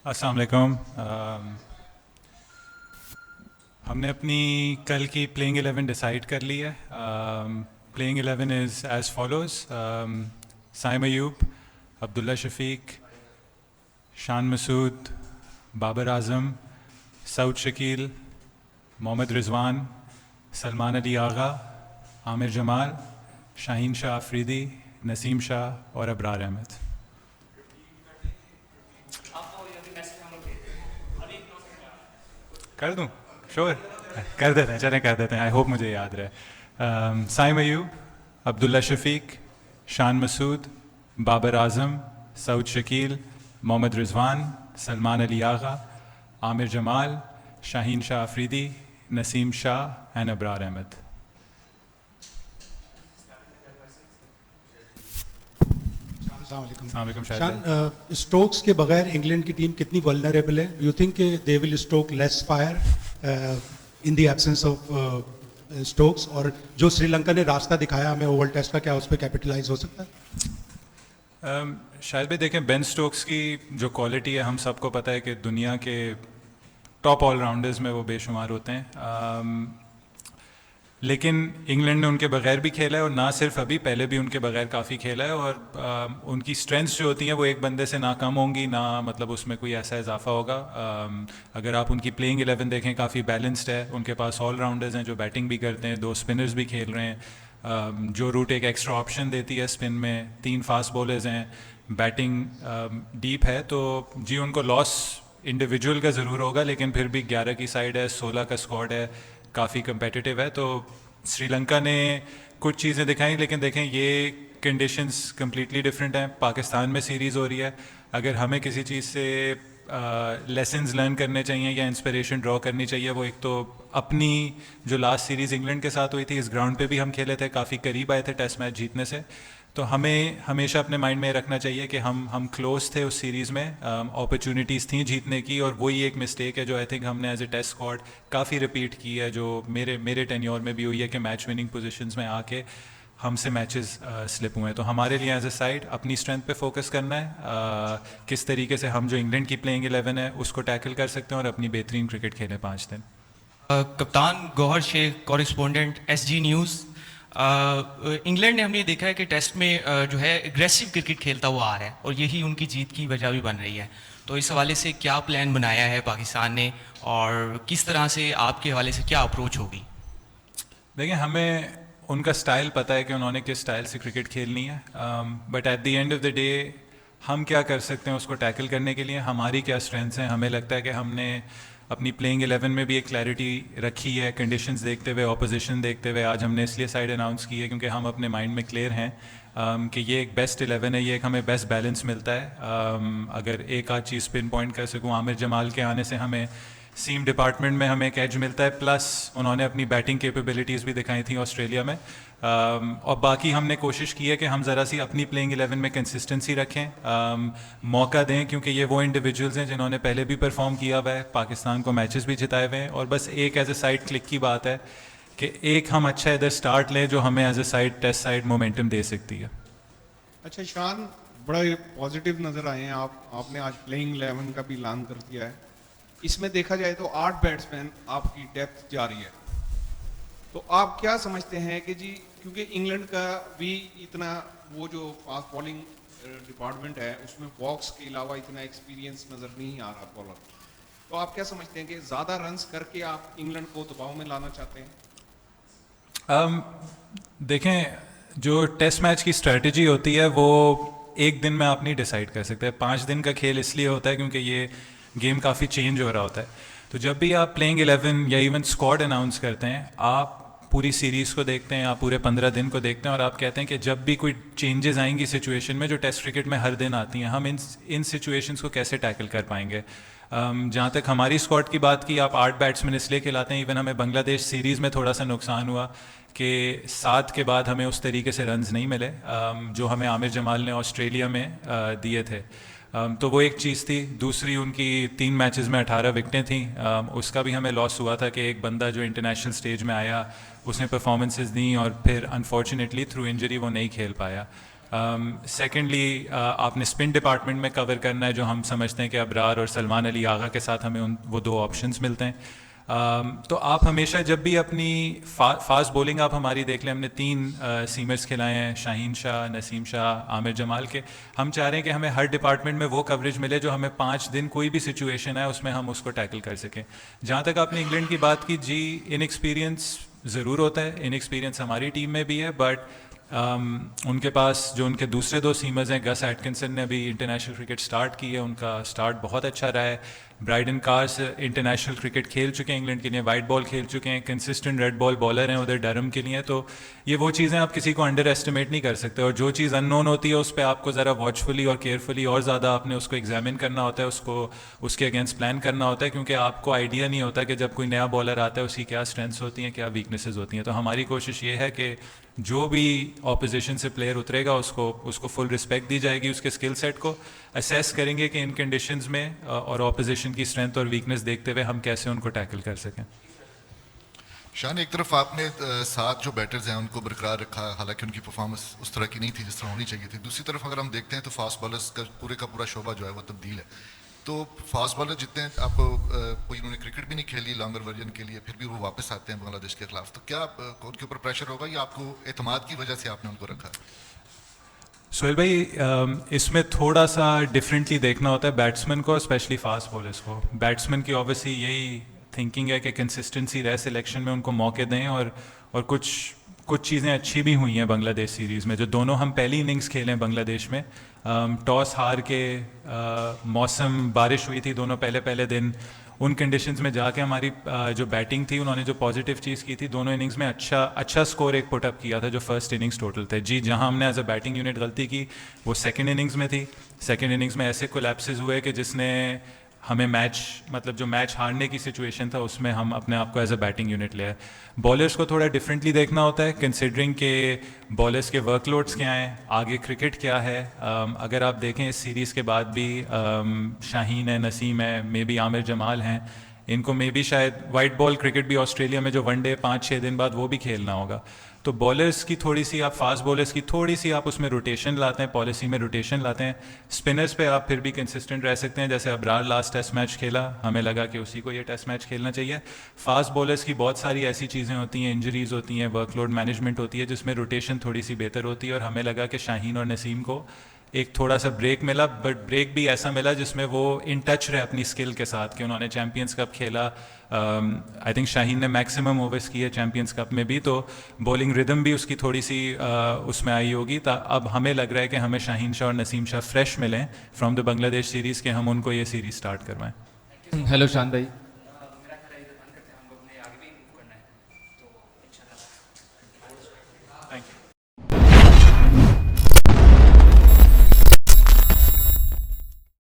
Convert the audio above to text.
अस्सलाम वालेकुम। हमने अपनी कल की प्लेइंग 11 डिसाइड कर ली है। Playing 11 is as follows: Saim Ayub, Abdullah Shafique, Shan Masood, Babar आज़म, सऊद शकील, मोहम्मद रिजवान, सलमान अली आगा, आमिर जमाल, शाहीन शाह अफरीदी, नसीम शाह और अबरार अहमद। कर दूं? श्योर, कर देते हैं, चलें कर देते हैं। आई होप मुझे याद रहे। साइम अयूब, अब्दुल्ला शफीक, शान मसूद, बाबर आज़म, सऊद शकील, मोहम्मद रिजवान, सलमान अली आगा, आमिर जमाल, शाहीन शाह अफरीदी, नसीम शाह एंड अबरार अहमद। अस्सलाम शाहिद शान, भाई। स्टोक्स के बगैर इंग्लैंड की टीम कितनी वल्नरेबल है? You think they will stoke less fire in the absence of Stokes? और जो श्रीलंका ने रास्ता दिखाया हमें ओवल टेस्ट का, क्या उस पर कैपिटलाइज हो सकता है? शायद भी देखें, बेन स्टोक्स की जो क्वालिटी है हम सबको पता है कि दुनिया के टॉप ऑलराउंडर्स में वो बेशुमार होते हैं। लेकिन इंग्लैंड ने उनके बगैर भी खेला है, और ना सिर्फ अभी, पहले भी उनके बगैर काफ़ी खेला है। और उनकी स्ट्रेंथ्स जो होती हैं वो एक बंदे से ना कम होंगी, ना मतलब उसमें कोई ऐसा इजाफा होगा। अगर आप उनकी प्लेइंग 11 देखें, काफ़ी बैलेंस्ड है। उनके पास ऑलराउंडर्स हैं जो बैटिंग भी करते हैं, 2 स्पिनर्स भी खेल रहे हैं। जो रूट एक एक्स्ट्रा ऑप्शन देती है स्पिन में, 3 फास्ट बॉलर्स हैं, बैटिंग डीप है। तो जी, उनको लॉस इंडिविजुअल का ज़रूर होगा, लेकिन फिर भी 11 की साइड है, 16 का स्क्वाड है, काफ़ी कंपेटिटिव है। तो श्रीलंका ने कुछ चीज़ें दिखाई, लेकिन देखें ये कंडीशंस कम्प्लीटली डिफरेंट हैं। पाकिस्तान में सीरीज़ हो रही है। अगर हमें किसी चीज़ से लेसन्स लर्न करने चाहिए या इंस्पिरेशन ड्रॉ करनी चाहिए, वो एक तो अपनी जो लास्ट सीरीज़ इंग्लैंड के साथ हुई थी, इस ग्राउंड पे भी हम खेले थे, काफ़ी करीब आए थे टेस्ट मैच जीतने से। तो हमें हमेशा अपने माइंड में रखना चाहिए कि हम क्लोज थे उस सीरीज़ में, अपॉर्चुनिटीज़ थी जीतने की, और वही एक मिस्टेक है जो आई थिंक हमने एज ए टेस्ट स्क्वाड काफ़ी रिपीट की है, जो मेरे टेन्योर में भी हुई है कि मैच विनिंग पोजीशंस में आके हमसे मैचेस स्लिप हुए हैं। तो हमारे लिए एज ए साइड अपनी स्ट्रेंथ पे फोकस करना है, किस तरीके से हम जो इंग्लैंड की प्लेइंग 11 है उसको टैकल कर सकते हैं और अपनी बेहतरीन क्रिकेट खेलें 5 दिन। कप्तान Gauhar Shaikh, correspondent SG news. England ने हमने देखा है कि टेस्ट में जो है एग्रेसिव क्रिकेट खेलता हुआ आ रहा है, और यही उनकी जीत की वजह भी बन रही है। तो इस हवाले से क्या प्लान बनाया है पाकिस्तान ने, और किस तरह से आपके हवाले से क्या अप्रोच होगी? देखिए, हमें उनका स्टाइल पता है कि उन्होंने किस स्टाइल से क्रिकेट खेलनी है, but at the end of the day हम क्या कर सकते हैं उसको टैकल करने के लिए, हमारी क्या स्ट्रेंथ्स हैं। हमें लगता है कि हमने अपनी प्लेइंग 11 में भी एक क्लैरिटी रखी है, कंडीशंस देखते हुए, ऑपोजिशन देखते हुए। आज हमने इसलिए साइड अनाउंस की है क्योंकि हम अपने माइंड में क्लियर हैं कि ये एक बेस्ट 11 है, ये एक हमें बेस्ट बैलेंस मिलता है। अगर एक आध चीज़ पिन पॉइंट कर सकूँ, आमिर जमाल के आने से हमें सीम डिपार्टमेंट में हमें एक एज मिलता है, प्लस उन्होंने अपनी बैटिंग कैपेबिलिटीज़ भी दिखाई थी ऑस्ट्रेलिया में। और बाकी हमने कोशिश की है कि हम ज़रा सी अपनी प्लेइंग 11 में कंसिस्टेंसी रखें, मौका दें, क्योंकि ये वो इंडिविजुअल्स हैं जिन्होंने पहले भी परफॉर्म किया हुआ है, पाकिस्तान को मैचेस भी जिताए हुए हैं। और बस एक एज ए साइड क्लिक की बात है कि एक हम अच्छा इधर स्टार्ट लें जो हमें as a side test side momentum दे सकती है। अच्छा शान, बड़ा पॉजिटिव नजर आए हैं आपने आज प्लेइंग 11 का भी ऐलान कर दिया है। इसमें देखा जाए तो 8 बैट्समैन आपकी डेप्थ जा रही है, तो आप क्या समझते हैं कि जी, क्योंकि इंग्लैंड का भी इतना वो जो फास्ट बॉलिंग डिपार्टमेंट है उसमें बॉक्स के अलावा इतना एक्सपीरियंस नजर नहीं आ रहा बॉलर, तो आप क्या समझते हैं कि ज्यादा रन्स करके आप इंग्लैंड को दबाव में लाना चाहते हैं? देखें, जो टेस्ट मैच की स्ट्रेटजी होती है वो एक दिन में आप नहीं डिसाइड कर सकते। 5 दिन का खेल इसलिए होता है क्योंकि ये गेम काफ़ी चेंज हो रहा होता है। तो जब भी आप प्लेइंग 11 या इवन स्क्वाड अनाउंस करते हैं, आप पूरी सीरीज़ को देखते हैं, आप पूरे 15 दिन को देखते हैं, और आप कहते हैं कि जब भी कोई चेंजेस आएंगी सिचुएशन में जो टेस्ट क्रिकेट में हर दिन आती हैं, हम इन सिचुएशंस को कैसे टैकल कर पाएंगे। जहाँ तक हमारी स्क्वाड की बात की, आप 8 बैट्समैन इसलिए खिलाते हैं। इवन हमें बांग्लादेश सीरीज़ में थोड़ा सा नुकसान हुआ कि 7 के बाद हमें उस तरीके से रन्स नहीं मिले जो हमें आमिर जमाल ने ऑस्ट्रेलिया में दिए थे। तो वो एक चीज़ थी। दूसरी, उनकी 3 मैचेस में 18 विकटें थी, उसका भी हमें लॉस हुआ था कि एक बंदा जो इंटरनेशनल स्टेज में आया उसने परफॉर्मेंसेस दी और फिर अनफॉर्चुनेटली थ्रू इंजरी वो नहीं खेल पाया। सेकेंडली आपने स्पिन डिपार्टमेंट में कवर करना है, जो हम समझते हैं कि अबरार और सलमान अली आगा के साथ हमें वो दो ऑप्शंस मिलते हैं। तो आप हमेशा जब भी अपनी फास्ट बॉलिंग आप हमारी देख लें, हमने 3 सीमर्स खिलाए हैं, शाहीन शाह, नसीम शाह, आमिर जमाल के। हम चाह रहे हैं कि हमें हर डिपार्टमेंट में वो कवरेज मिले जो हमें 5 दिन कोई भी सिचुएशन है उसमें हम उसको टैकल कर सकें। जहाँ तक आपने इंग्लैंड की बात की, जी इनएक्सपीरियंस ज़रूर होता है, इनएक्सपीरियंस हमारी टीम में भी है, बट उनके पास जो उनके दूसरे 2 सीमर्स हैं, गस एटकिंसन ने अभी इंटरनेशनल क्रिकेट स्टार्ट की है, उनका स्टार्ट बहुत अच्छा रहा है। ब्राइडन कार्स इंटरनेशनल क्रिकेट खेल चुके हैं इंग्लैंड के लिए, वाइट बॉल खेल चुके हैं, कंसिस्टेंट रेड बॉल बॉलर हैं उधर डरम के लिए। तो ये वो चीज़ें आप किसी को अंडर एस्टिमेट नहीं कर सकते, और जो चीज़ अननोन होती है उस पर आपको ज़रा वॉचफुली और केयरफुली और ज़्यादा आपने उसको एग्जामिन करना होता है, उसको उसके अगेंस्ट प्लान करना होता है, क्योंकि आपको आइडिया नहीं होता कि जब कोई नया बॉलर आता है उसकी क्या स्ट्रेंथ्स होती हैं, क्या वीकनेसेस होती हैं। तो हमारी कोशिश ये है कि जो भी ऑपोजिशन से प्लेयर उतरेगा उसको फुल रिस्पेक्ट दी जाएगी, उसके स्किल सेट को असेस करेंगे कि इन कंडीशंस में और ऑपोजिशन की स्ट्रेंथ और वीकनेस देखते हुए हम कैसे उनको टैकल कर सकें। शान, एक तरफ आपने 7 जो बैटर्स हैं उनको बरकरार रखा, हालांकि उनकी परफॉर्मेंस उस तरह की नहीं थी जिस तरह होनी चाहिए थी। दूसरी तरफ अगर हम देखते हैं तो फास्ट बॉलर्स का पूरा शोबा जो है वो तब्दील है। तो फास्ट बॉलर जितने आपको कोई उन्होंने क्रिकेट भी नहीं खेली लॉन्गर वर्जन के लिए, फिर भी वो वापस आते हैं बांग्लादेश के खिलाफ, तो क्या उनके ऊपर प्रेशर होगा या आपको एतमाद की वजह से आपने उनको रखा? सोहेल भाई, इसमें थोड़ा सा डिफरेंटली देखना होता है बैट्समैन को, स्पेशली फास्ट बॉलर्स को। बैट्समैन की ऑब्वियसली यही थिंकिंग है कि कंसिस्टेंसी रहे सिलेक्शन में, उनको मौके दें, और कुछ चीज़ें अच्छी भी हुई हैं बांग्लादेश सीरीज़ में। जो दोनों हम पहली इनिंग्स खेले हैं बांग्लादेश में, टॉस हार के, मौसम बारिश हुई थी दोनों पहले दिन, उन कंडीशंस में जाके हमारी जो बैटिंग थी उन्होंने जो पॉजिटिव चीज़ की थी, दोनों इनिंग्स में अच्छा स्कोर एक पुटअप किया था जो फर्स्ट इनिंग्स टोटल थे। जी, जहां हमने एज अ बैटिंग यूनिट गलती की वो सेकंड इनिंग्स में थी। सेकंड इनिंग्स में ऐसे कोलैप्सेस हुए कि जिसने हमें जो मैच हारने की सिचुएशन था उसमें हम अपने आप को एज अ बैटिंग यूनिट लिया। बॉलर्स को थोड़ा डिफरेंटली देखना होता है, कंसिडरिंग के बॉलर्स के वर्कलोड्स क्या हैं, आगे क्रिकेट क्या है। अगर आप देखें इस सीरीज़ के बाद भी शाहीन है, नसीम है, मे बी आमिर जमाल हैं, इनको मे बी शायद वाइट बॉल क्रिकेट भी ऑस्ट्रेलिया में जो वनडे 5-6 दिन बाद वो भी खेलना होगा। तो बॉलर्स की थोड़ी सी आप फास्ट बॉलर्स की थोड़ी सी आप उसमें रोटेशन लाते हैं, पॉलिसी में रोटेशन लाते हैं। स्पिनर्स पे आप फिर भी कंसिस्टेंट रह सकते हैं, जैसे अबरार लास्ट टेस्ट मैच खेला, हमें लगा कि उसी को ये टेस्ट मैच खेलना चाहिए। फास्ट बॉलर्स की बहुत सारी ऐसी चीज़ें होती हैं, इंजरीज होती हैं, वर्कलोड मैनेजमेंट होती है, जिसमें रोटेशन थोड़ी सी बेहतर होती है, और हमें लगा कि शाहीन और नसीम को एक थोड़ा सा ब्रेक मिला, बट ब्रेक भी ऐसा मिला जिसमें वो इन टच रहे अपनी स्किल के साथ, कि उन्होंने चैंपियंस कप खेला। आई थिंक शाहीन ने मैक्सिमम ओवर्स किए चैंपियंस कप में भी, तो बॉलिंग रिदम भी उसकी थोड़ी सी उसमें आई होगी। अब हमें लग रहा है कि हमें शाहीन शाह और नसीम शाह फ्रेश मिलें फ्रॉम द बांग्लादेश सीरीज़, के हम उनको ये सीरीज़ स्टार्ट करवाएं। हेलो शान भाई। Thank you.